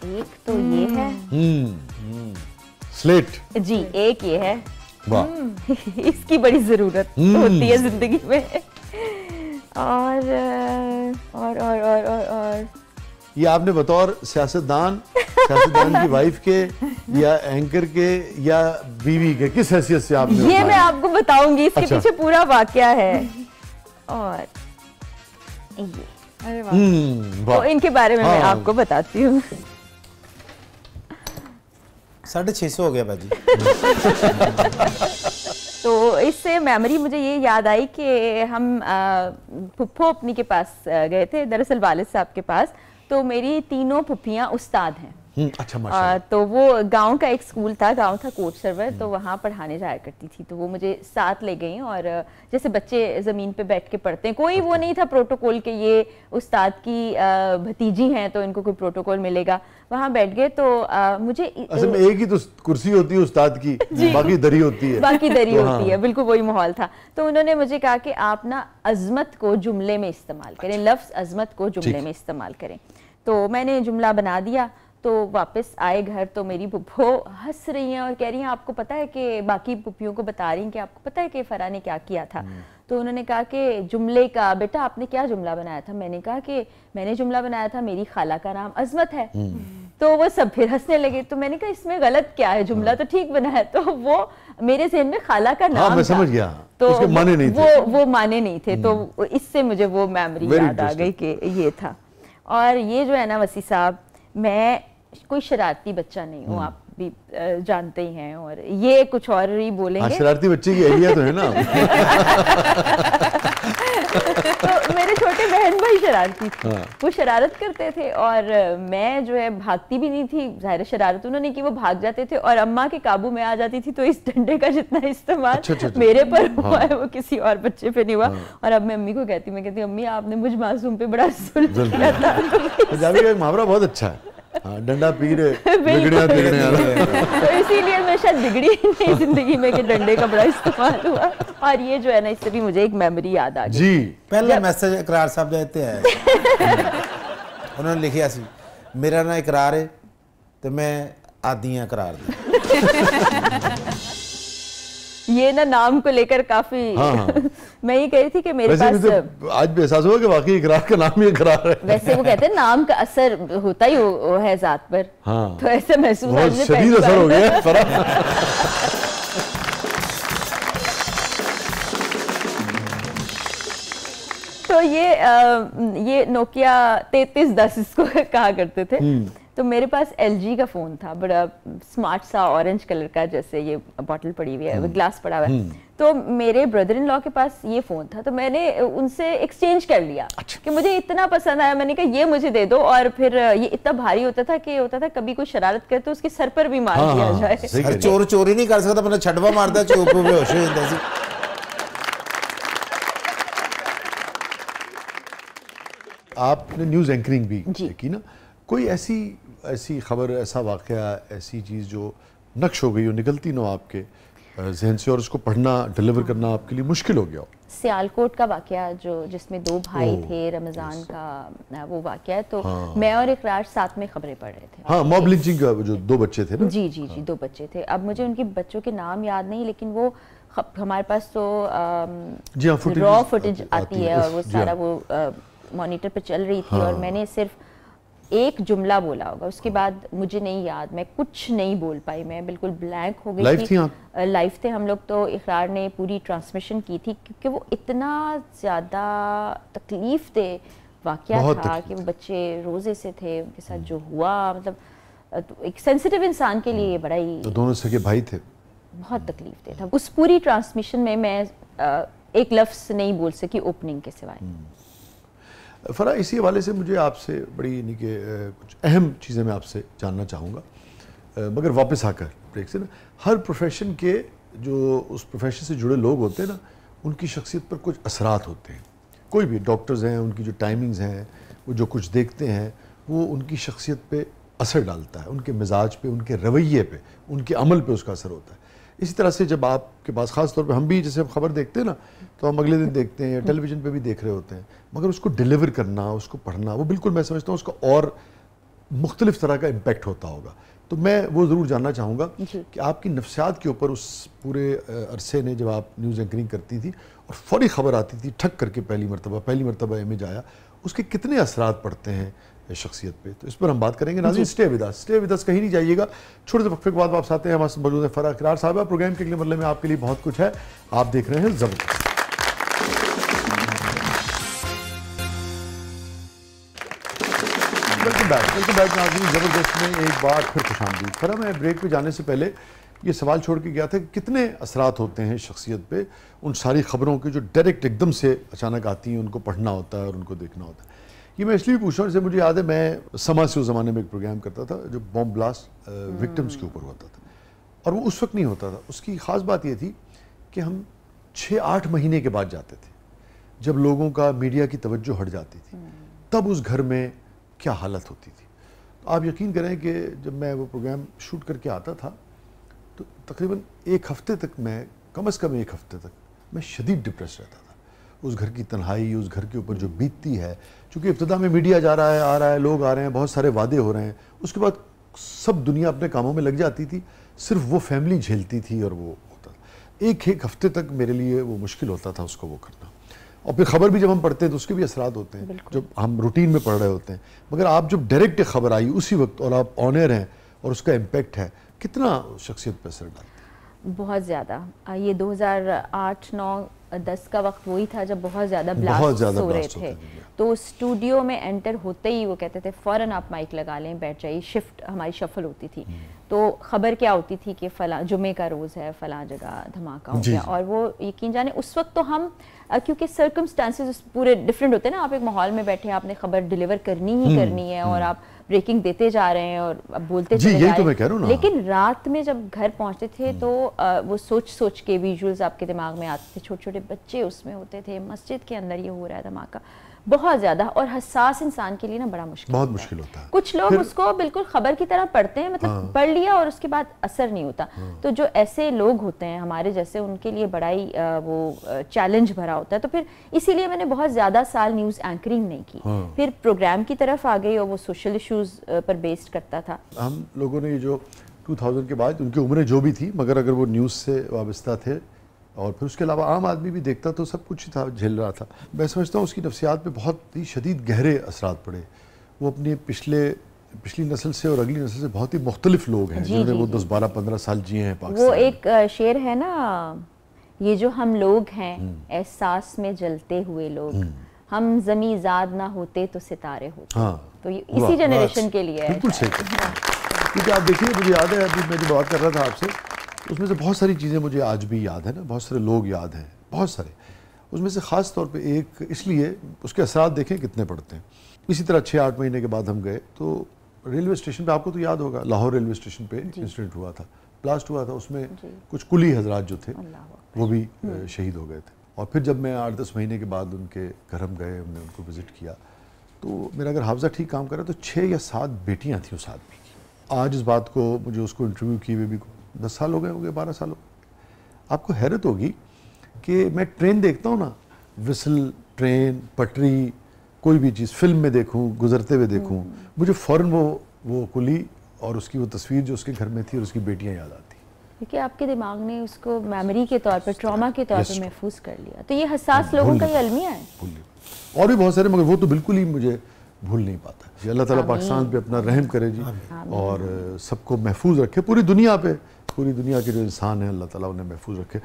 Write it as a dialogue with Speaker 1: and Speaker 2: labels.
Speaker 1: एक तो ये है,
Speaker 2: स्लेट
Speaker 1: जी, एक ये है,
Speaker 2: वाह
Speaker 1: इसकी बड़ी जरूरत होती है जिंदगी में। और
Speaker 2: ये आपने बतौर सियासतदान की वाइफ के या एंकर के या बीवी के किस हैसियत से आपने
Speaker 1: ये मैं आपको बताऊंगी, इसके
Speaker 2: अच्छा।
Speaker 1: पीछे पूरा वाकया है। और ये,
Speaker 3: अरे वाह,
Speaker 1: तो इनके बारे में मैं
Speaker 2: हाँ।
Speaker 1: आपको बताती हूँ।
Speaker 4: 650 हो गया भाजी।
Speaker 1: तो इससे मेमोरी मुझे ये याद आई कि हम फुप्पो अपनी के पास गए थे, दरअसल वालिद साहब के पास। तो मेरी तीनों फुप्पियाँ उस्ताद हैं।
Speaker 2: अच्छा माशाल्लाह।
Speaker 1: तो वो गांव का एक स्कूल था, गांव था कोट सरवर, तो वहाँ पढ़ाने जाया करती थी। तो वो मुझे साथ ले गई और जैसे बच्चे ज़मीन पे बैठ के पढ़ते हैं, कोई वो नहीं था प्रोटोकॉल के ये उस्ताद की भतीजी हैं तो इनको कोई प्रोटोकॉल मिलेगा। वहाँ बैठ गए तो मुझे
Speaker 2: असल में एक ही तो कुर्सी होती है उस्ताद की, बाकी दरी होती है।
Speaker 1: बाकी दरी
Speaker 2: तो
Speaker 1: होती है, बिल्कुल वही माहौल था। तो उन्होंने मुझे कहा कि आप ना अजमत को जुमले में इस्तेमाल करें, लफ्ज़ अजमत को जुमले में इस्तेमाल करें। तो मैंने जुमला बना दिया। तो वापस आए घर तो मेरी पुप्पो हंस रही हैं और कह रही हैं आपको पता है कि, बाकी पुप्पियों को बता रही हैं कि आपको पता है कि फरा ने क्या किया था। तो उन्होंने कहा कि जुमले का, बेटा आपने क्या जुमला बनाया था? मैंने कहा कि मैंने जुमला बनाया था मेरी खाला का नाम अजमत है। तो वो सब फिर हंसने लगे। तो मैंने कहा इसमें गलत क्या है, जुमला तो ठीक बनाया। तो वो मेरे ज़हन में खाला का नाम
Speaker 2: मैं
Speaker 1: था।
Speaker 2: समझ गया,
Speaker 1: तो
Speaker 2: उसके माने नहीं थे।
Speaker 1: वो माने नहीं थे। तो इससे मुझे वो मेमोरी याद आ गई कि ये था। और ये जो है ना वसी साहब, मैं कोई शरारती बच्चा नहीं हूँ, आप भी जानते ही हैं। और ये कुछ और ही बोलेंगे।
Speaker 2: शरारती बच्चे की एहलियत तो है ना।
Speaker 1: तो मेरे छोटे बहन भाई शरारती थे, वो शरारत करते थे और मैं जो है भागती भी नहीं थी। जाहिर शरारत उन्होंने की, वो भाग जाते थे और अम्मा के काबू में आ जाती थी। तो इस डंडे का जितना इस्तेमाल मेरे पर हुआ है वो किसी और बच्चे पे नहीं हुआ। और अब मैं अम्मी को कहती, मैं कहती अम्मी आपने मुझ मासूम पे बड़ा जुल्म किया था।
Speaker 2: पंजाबी का एक मुहावरा बहुत अच्छा है, डंडा पीर बिगड़िया बिगड़िया।
Speaker 1: तो इसीलिए मैं शायद बिगड़ी नहीं जिंदगी में कि डंडे का बड़ा इस्तेमाल हुआ। और ये जो है ना, इससे भी मुझे एक मेमोरी याद आ गई
Speaker 2: जी।
Speaker 4: पहला मैसेज इकरार साहब देते हैं। उन्होंने लिखा सी मेरा ना इकरार है तो मैं आदी हाँ करार दी।
Speaker 1: ये ना नाम को लेकर काफी मैं ये कह रही थी कि मेरे पास
Speaker 2: तो आज भी एहसास हुआ कि वाकई इकरार का नाम ही इकरार है।
Speaker 1: वैसे वो कहते हैं नाम का असर होता ही है जात पर। तो ऐसे महसूस
Speaker 2: बहुत शदीद असर हो गया फरा।
Speaker 1: तो ये नोकिया 3310 इसको कहा करते थे। तो मेरे पास LG का फ़ोन था, बड़ा स्मार्ट सा ऑरेंज कलर का, जैसे ये बॉटल पड़ी हुई है, ग्लास पड़ा हुआ है। तो मेरे ब्रदर इन लॉ के पास ये फ़ोन था, तो मैंने उनसे एक्सचेंज कर लिया कि मुझे इतना पसंद आया। मैंने कहा ये मुझे दे दो। और फिर ये इतना भारी होता था कभी कोई शरारत करे तो उसके सर पर भी मार दिया जाए।
Speaker 4: चोर चोरी नहीं कर सकता, मतलब छड़वा मारता चौक पे बेहोश हो जाता सी।
Speaker 2: आपने न्यूज़ एंकरिंग भी की ना, कोई ऐसी खबर, ऐसा वाकया, ऐसी चीज़ जो नक्श हो गई हो, निकलती ना आपके जहन से और उसको पढ़ना, डिलीवर करना आपके लिए मुश्किल हो गया हो?
Speaker 1: सियालकोट का वाकया जिसमें 2 भाई थे, रमज़ान का वो वाकया है। तो मैं और इकरार साथ में खबरें पढ़ रहे थे।
Speaker 2: हाँ, मॉब लिंचिंग का जो 2 बच्चे थे ना।
Speaker 1: जी 2 बच्चे थे। अब मुझे उनके बच्चों के नाम याद नहीं, लेकिन वो हमारे पास तो रॉ फुटेज आती है और वो सारा वो मॉनिटर पे चल रही थी। और मैंने सिर्फ एक जुमला बोला होगा, उसके बाद मुझे नहीं याद, मैं कुछ नहीं बोल पाई, मैं बिल्कुल ब्लैंक हो गई थी। लाइव थे हम लोग। तो इकरार ने पूरी ट्रांसमिशन की थी क्योंकि वो इतना ज़्यादा तकलीफ दे वाकया था कि वो बच्चे रोज़े से थे, उनके साथ जो हुआ, मतलब एक सेंसिटिव इंसान के लिए बड़ा ही।
Speaker 2: तो दोनों सगे भाई थे,
Speaker 1: बहुत तकलीफ दे था। उस पूरी ट्रांसमिशन में मैं एक लफ्ज़ नहीं बोल सकी ओपनिंग के सिवाय।
Speaker 2: फरा, इसी हवाले से मुझे आपसे बड़ी यानी कि कुछ अहम चीज़ें मैं आपसे जानना चाहूँगा, मगर वापस आकर ब्रेक से ना, हर प्रोफेशन के जो उस प्रोफेशन से जुड़े लोग होते हैं ना, उनकी शख्सियत पर कुछ असरात होते हैं। कोई भी डॉक्टर्स हैं, उनकी जो टाइमिंग्स हैं, वो जो कुछ देखते हैं, वो उनकी शख्सियत पे असर डालता है, उनके मिजाज पे, उनके रवैये पे, उनके अमल पे उसका असर होता है। इसी तरह से जब आपके पास ख़ास तौर पे हम भी जैसे हम खबर देखते हैं ना, तो हम अगले दिन देखते हैं या टेलीविज़न पे भी देख रहे होते हैं, मगर उसको डिलीवर करना, उसको पढ़ना, वो बिल्कुल मैं समझता हूँ उसका और मुख्तलिफ तरह का इम्पेक्ट होता होगा। तो मैं वो ज़रूर जानना चाहूँगा कि आपकी नफ्सियात के ऊपर उस पूरे अरसे ने, जब आप न्यूज़ एंकरिंग करती थी और फौरी खबर आती थी ठक करके पहली मरतबा इमेज आया, उसके कितने असरात पड़ते हैं शख्सियत पे, तो इस पर हम बात करेंगे। नाज़रीन स्टे विद अस, कहीं नहीं जाइएगा। छोटे से वक्फे के बाद वापस आते हैं। हमारे मौजूद है फराह इकरार साहबा। प्रोग्राम के अगले मरले में आपके लिए बहुत कुछ है। आप देख रहे हैं ज़बरदस्त। वेलकम बैक नाज़रीन, ज़बरदस्त में एक बार फिर खुशामदीद। फराह, मैं ब्रेक पे जाने से पहले ये सवाल छोड़ के गया था कि कितने असरात होते हैं शख्सियत पे उन सारी खबरों के जो डायरेक्ट एकदम से अचानक आती हैं, उनको पढ़ना होता है और उनको देखना होता है। ये मैं इसलिए पूछ रहा हूँ, जैसे मुझे याद है मैं समा से उस ज़माने में एक प्रोग्राम करता था जो बॉम्ब ब्लास्ट विक्टिम्स के ऊपर होता था, और वो उस वक्त नहीं होता था। उसकी ख़ास बात ये थी कि हम 6-8 महीने के बाद जाते थे, जब लोगों का मीडिया की तवज्जो हट जाती थी, तब उस घर में क्या हालत होती थी। तो आप यकीन करें कि जब मैं वो प्रोग्राम शूट करके आता था तो तकरीबन एक हफ़्ते तक मैं, कम से कम एक हफ़्ते तक मैं शदीद डिप्रेस रहता था। उस घर की तन्हाई, उस घर के ऊपर जो बीतती है, चूँकि इब्तिदा में मीडिया जा रहा है, आ रहा है, लोग आ रहे हैं, बहुत सारे वादे हो रहे हैं, उसके बाद सब दुनिया अपने कामों में लग जाती थी, सिर्फ वो फैमिली झेलती थी और वो होता था। एक हफ्ते तक मेरे लिए वो मुश्किल होता था उसको वो करना। और फिर खबर भी जब हम पढ़ते हैं तो उसके भी असरात होते हैं, जब हम रूटीन में पढ़ रहे होते हैं। मगर आप जब डायरेक्ट खबर आई उसी वक्त और आप ऑन एयर हैं और उसका इम्पैक्ट है, कितना शख्सियत पर असर डालता है?
Speaker 1: बहुत ज़्यादा। ये 2008, 9, 10 का वक्त वही था जब बहुत ज़्यादा ब्लास्ट हो रहे थे। तो स्टूडियो में एंटर होते ही वो कहते थे फ़ौरन आप माइक लगा लें, बैठ जाइए। शिफ्ट हमारी शफल होती थी, तो खबर क्या होती थी कि फ़लाँ जुमे का रोज़ है, फ़लाँ जगह धमाका हो गया। और वो यकीन जाने उस वक्त तो हम, क्योंकि सर्कमस्टांसेस पूरे डिफरेंट होते हैं ना, आप एक माहौल में बैठे हैं, आपने खबर डिलीवर करनी ही करनी है और आप ब्रेकिंग देते जा रहे हैं और अब बोलते चले जा रहे हैं। लेकिन रात में जब घर पहुंचते थे तो वो सोच के विजुअल्स आपके दिमाग में आते थे, छोटे छोटे बच्चे उसमें होते थे, मस्जिद के अंदर ये हो रहा है धमाका। बहुत ज़्यादा, और हसास इंसान के लिए ना बड़ा मुश्किल, बहुत मुश्किल होता है। कुछ लोग उसको बिल्कुल खबर की तरह पढ़ते हैं, मतलब पढ़ लिया और उसके बाद असर नहीं होता। तो जो ऐसे लोग होते हैं हमारे जैसे, उनके लिए बड़ा ही वो चैलेंज भरा होता है। तो फिर इसीलिए मैंने बहुत ज़्यादा साल न्यूज़ एंकरिंग नहीं की, फिर प्रोग्राम की तरफ आ गई और वो सोशल इशूज़ पर बेस्ड करता था।
Speaker 2: हम लोगों ने जो 2000 के बाद, उनकी उम्रें जो भी थी, मगर अगर वो न्यूज़ से वाबस्ता थे और फिर उसके अलावा आम आदमी भी देखता तो सब कुछ ही था, झेल रहा था। मैं समझता हूँ उसकी नफ्सियात पे बहुत ही शदीद गहरे असरात पड़े। वो अपनी पिछली नस्ल से और अगली नस्ल से बहुत ही मुख्तलिफ लोग हैं जिन्होंने वो 10, 12, 15 साल जिए हैं पाकिस्तान।
Speaker 1: वो एक शेर है ना, ये जो हम लोग हैं एहसास में जलते हुए लोग, हम ज़मी ज़ाद ना होते तो सितारे होते। तो ये इसी जनरेशन के लिए है।
Speaker 2: बिल्कुल सही। क्योंकि आप देखिए, मुझे याद है अभी मैं जो बात कर रहा था आपसे, उसमें से बहुत सारी चीज़ें मुझे आज भी याद है ना, बहुत सारे लोग याद हैं, बहुत सारे। उसमें से ख़ास तौर पे एक, इसलिए उसके असरात देखें कितने पड़ते हैं। इसी तरह 6-8 महीने के बाद हम गए तो रेलवे स्टेशन पे, आपको तो याद होगा, लाहौर रेलवे स्टेशन पे इंसिडेंट हुआ था, ब्लास्ट हुआ था। उसमें कुछ कुली हजरात जो थे वो भी शहीद हो गए थे। और फिर जब मैं 8-10 महीने के बाद उनके घर हम गए, हमने उनको विज़िट किया, तो मेरा अगर हाफजा ठीक काम कर रहा तो 6 या 7 बेटियाँ थी उस आदमी की। आज इस बात को, मुझे उसको इंटरव्यू किए हुए भी 10 साल हो गए, 12 साल हो गए। आपको हैरत होगी कि मैं ट्रेन देखता हूँ ना, विसल, ट्रेन, पटरी, कोई भी चीज़ फिल्म में देखूँ, गुजरते हुए देखूँ, मुझे फ़ौरन वो कुली और उसकी वो तस्वीर जो उसके घर में थी और उसकी बेटियाँ याद आती।
Speaker 1: क्योंकि आपके दिमाग ने उसको मेमोरी के तौर पर, ट्रॉमा के तौर पर महफूज कर लिया। तो ये हसास लोगों का ये अलमिया है।
Speaker 2: और भी बहुत सारे, मगर वो तो बिल्कुल ही मुझे भूल नहीं पाता। जी, अल्लाह ताला पाकिस्तान पे अपना रहम करे जी, और सबको महफूज रखे, पूरी दुनिया पे, पूरी दुनिया के जो इंसान हैं अल्लाह ताला उन्हें महफूज रखे।